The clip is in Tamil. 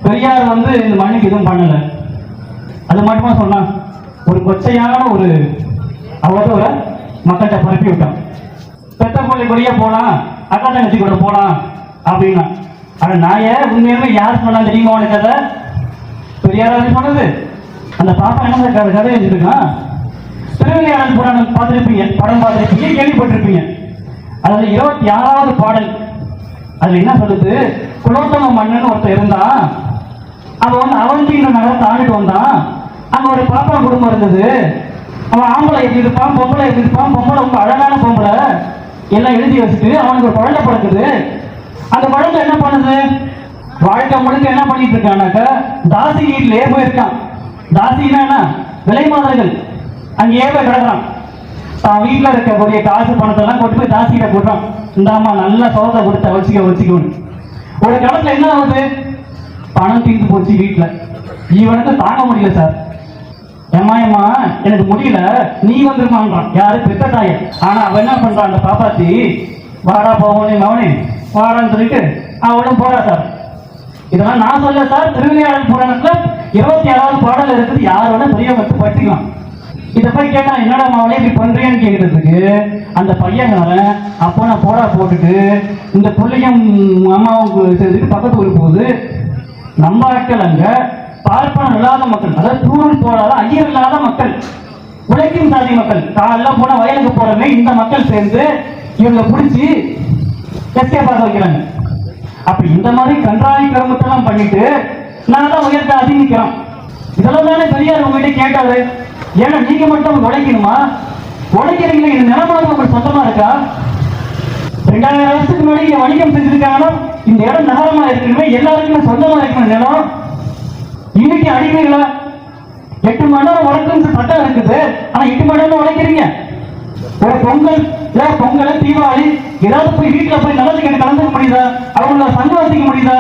பெரியார் வந்து இந்த மண்ணுக்கு எதுவும் பண்ணல. அது மட்டுமா சொன்னா, ஒரு கொச்சையான ஒரு அவதூற மக்கள்கிட்ட பரப்பி விட்டான். பெத்த பிள்ளை கூடயே போலாம், அக்கா தங்கச்சி கூட போலாம் அப்படின்னா, ஆனா நாய உண்மையுமே யார் சொன்னா தெரியுமா உனக்கு? கதை பெரியார் சொன்னது. அந்த பாப்பா என்ன கதை எழுதிருக்கான். திருவிளையாடல் புராணம் பார்த்திருப்பீங்க, படம் பார்த்திருப்பீங்க, கேள்விப்பட்டிருப்பீங்க. அதுல 26வது பாடல் அதுல என்ன சொல்லுது? குலோத்தம மன்னன் ஒருத்தர் இருந்தான். அவன் வந்து அவந்திங்கிற நகரத்தை ஆண்டுட்டு வந்தான். அங்க ஒரு பாப்பா குடும்பம் இருந்தது. அவன் ஆம்பளை எப்படி இருப்பான், பொம்பளை எப்படி இருப்பான். பொம்பளை ரொம்ப அழகான பொம்பளை, எல்லாம் எழுதி வச்சுட்டு அவனுக்கு ஒரு குழந்தை பிறக்குது. அந்த குழந்தை என்ன பண்ணுது? வாழ்க்கை முழுக்க என்ன பண்ணிட்டு இருக்கானாக்க, தாசி வீட்டிலேயே போயிருக்கான். தாசினா என்ன? விலை மாதர்கள். அங்கேயே போய் கிடக்குறான். தான் வீட்டில் இருக்கக்கூடிய காசு பணத்தெல்லாம் கொண்டு போய் தாசிகிட்ட போடுறான். இந்தாமா நல்ல சோதனை கொடுத்த வச்சுக்கணும். ஒரு காலத்துல என்ன ஆகுது? பணம் தீர்ந்து போச்சு வீட்டில். இவனுக்கு தாங்க முடியல. சார் ஏமா எனக்கு முடியல, நீ வந்துருமான்றான். யாரு? பெத்த தாய. ஆனா அவன் என்ன பண்றான்? அந்த பாப்பாத்தி வாடா போவனே மவனே வாடான்னு சொல்லிட்டு அவளும் போறா. சார் இதெல்லாம் நான் சொல்ல சார், திருவிளையாடல் புராணத்துல 26வது பாடல் இருக்குது. யாரோட பெரியவங்க படிச்சுக்கலாம். இதை போய் கேட்டா என்னடா மாவனே இப்படி பண்றேன்னு கேட்கறதுக்கு அந்த பையன்காரன் அப்போ நான் போடா போட்டுட்டு இந்த பிள்ளையும் அம்மாவும் சேர்ந்துட்டு பக்கத்து ஊருக்கு போகுது. நம்ம ஆட்கள் அங்க பார்ப்பனம் இல்லாத மக்கள், அதாவது தூரல் போடாத ஐயர் இல்லாத மக்கள், உழைக்கும் சாதி மக்கள், காலைல போன வயலுக்கு போறமே இந்த மக்கள் சேர்ந்து இவங்களை பிடிச்சி எஸ்கேப் ஆக வைக்கிறாங்க. அப்ப இந்த மாதிரி கன்றாவி கருமத்தெல்லாம் பண்ணிட்டு நான் தான் உயர்த்த அதிகரிக்கிறோம். இதெல்லாம் தானே பெரியார் உங்ககிட்ட கேட்டாரு. ஏன்னா நீங்க மட்டும் உழைக்கணுமா? உழைக்கிறீங்களே, இந்த நிலமாவது உங்களுக்கு சொந்தமா இருக்கா? 2000 வருஷத்துக்கு முன்னாடி வணிகம் செஞ்சிருக்காங்கன்னா இந்த இடம் நகரமா இருக்கணுமே, எல்லாருக்குமே சொந்தமா இருக்கணும் நிலம். இன்னைக்கு அடிமைகளா 8 மணி நேரம் உழைக்கும் சட்டம் இருக்குது. ஆனா 8 மணி நேரம் உழைக்கிறீங்க. ஒரு பொங்கல் தீபாவளி ஏதாவது போய் வீட்டுல போய் நல்லது கேட்டு கலந்துக்க முடியுதா? அவங்கள சந்தோஷிக்க முடியுதா?